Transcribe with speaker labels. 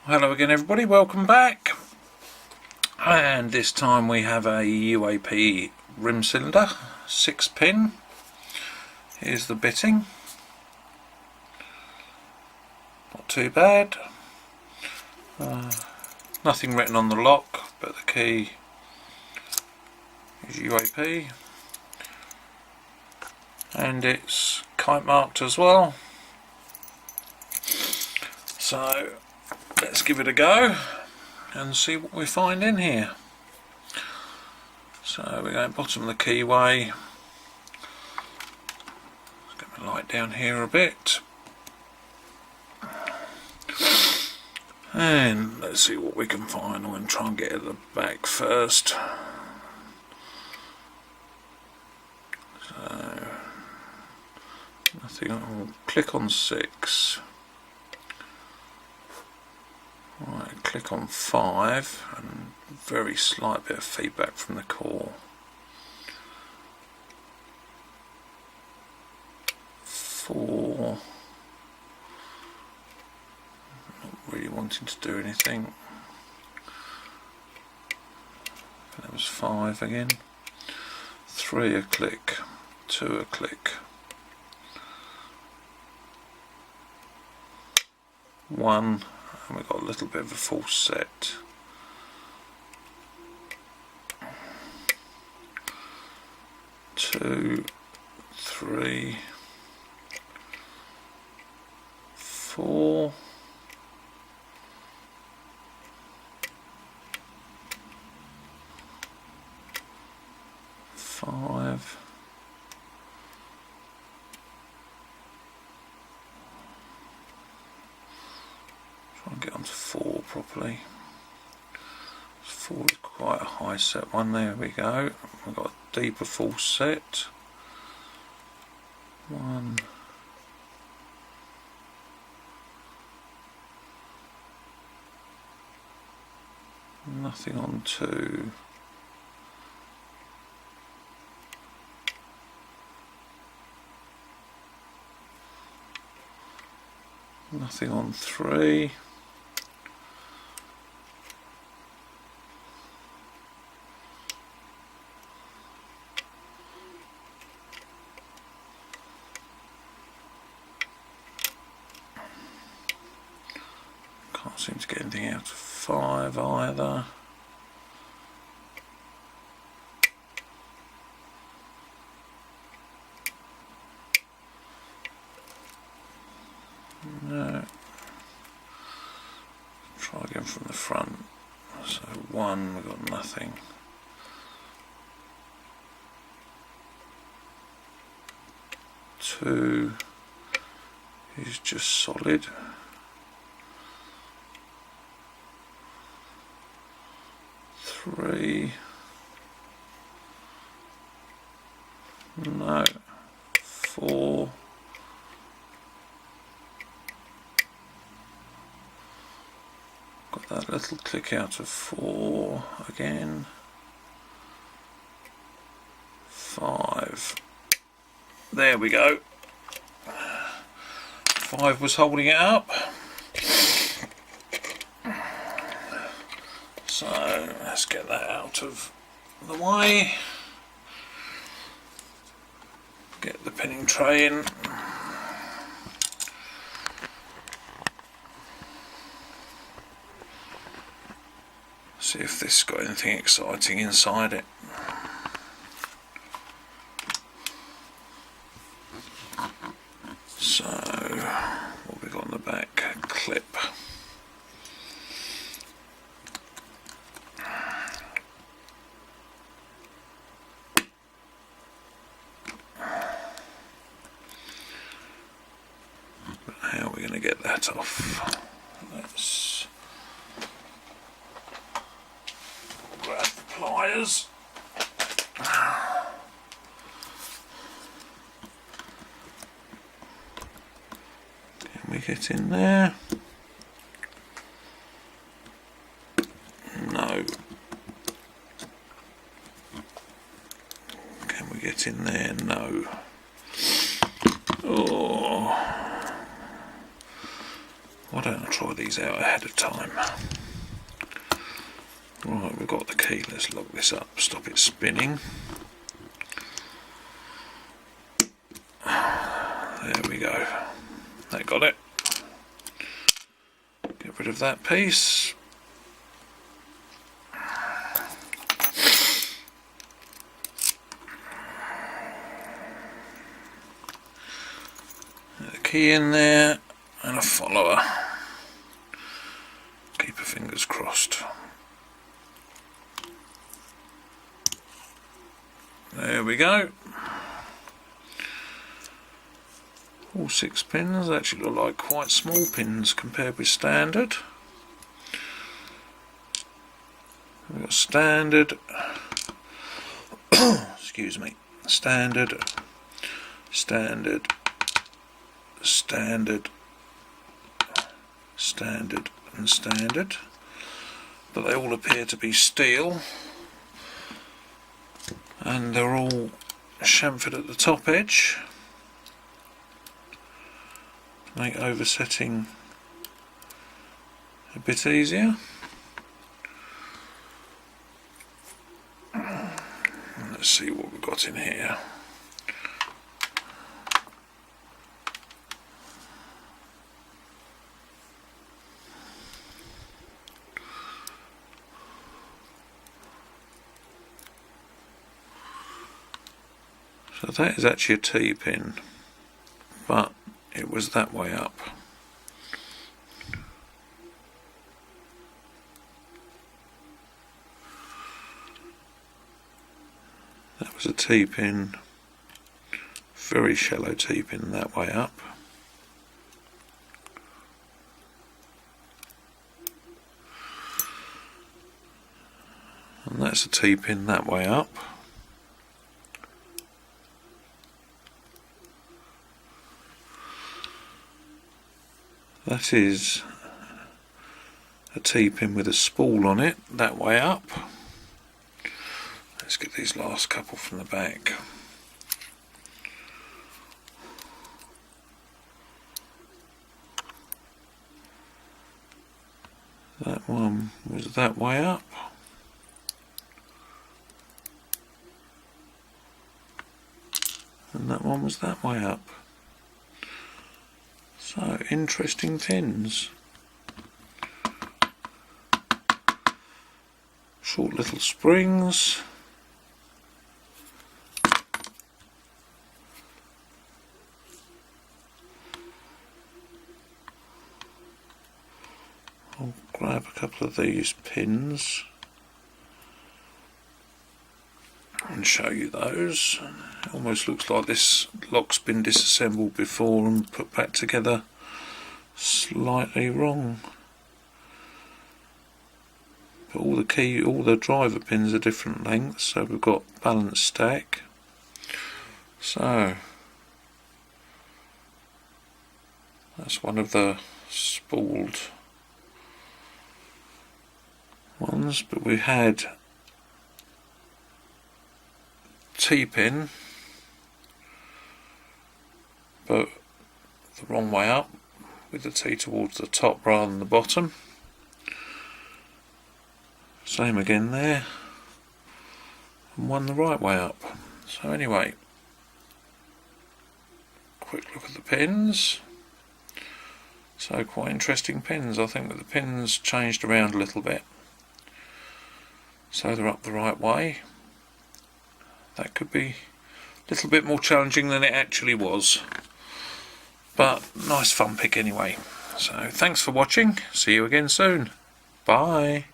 Speaker 1: Hello again everybody, welcome back. And this time we have a UAP rim cylinder, 6-pin. Here's the bitting. Not too bad. Nothing written on the lock, but the key is UAP. And it's kite marked as well. So let's give it a go and see what we find in here. So we're going bottom of the keyway. Let's get my light down here a bit. And let's see what we can find. I'm going to try and get at the back first. So nothing. I'll click on 6. Right, click on 5 and very slight bit of feedback from the core. 4. Not really wanting to do anything. That was 5 again. 3 a click, 2 a click. 1. And we've got a little bit of a false set. 2, 3, 4, 5, 'Get onto 4 properly. 4 is quite a high set one. There we go. We've got a deeper false set. 1. Nothing on 2. Nothing on 3. Can't seem to get anything out of 5 either. No. Try again from the front. So 1, we've got nothing. 2 is just solid. 3, no. 4, got that little click out of 4 again. 5, there we go. 5 was holding it up. So let's get that out of the way. Get the pinning tray in. See if this has got anything exciting inside it. So what have we got on the back? Clip. How are we going to get that off? Let's grab the pliers. Can we get in there? No. Can we get in there? No. Oh. Why don't I try these out ahead of time? Right, we've got the key. Let's lock this up, stop it spinning. There we go. That got it. Get rid of that piece. The key in there and a follower. Keep your fingers crossed. There we go. All 6 pins actually look like quite small pins compared with standard. We've got standard, excuse me, standard, standard, standard, standard and standard, but they all appear to be steel, and they're all chamfered at the top edge to make oversetting a bit easier. Let's see what we've got in here. So that is actually a T-pin, but it was that way up. That was a T-pin, very shallow T-pin that way up. And that's a T-pin that way up. That is a T-pin with a spool on it that way up. Let's get these last couple from the back. That one was that way up. And that one was that way up. So, interesting pins. Short little springs. I'll grab a couple of these pins and show you those. It almost looks like this lock's been disassembled before and put back together slightly wrong. But all the driver pins are different lengths, so we've got balanced stack. So that's one of the spooled ones, but we had T-pin, but the wrong way up, with the T towards the top rather than the bottom. Same again there, and one the right way up. So anyway, quick look at the pins. So quite interesting pins. I think that the pins changed around a little bit, so they're up the right way. That could be a little bit more challenging than it actually was, but nice fun pick anyway. So thanks for watching, see you again soon, bye.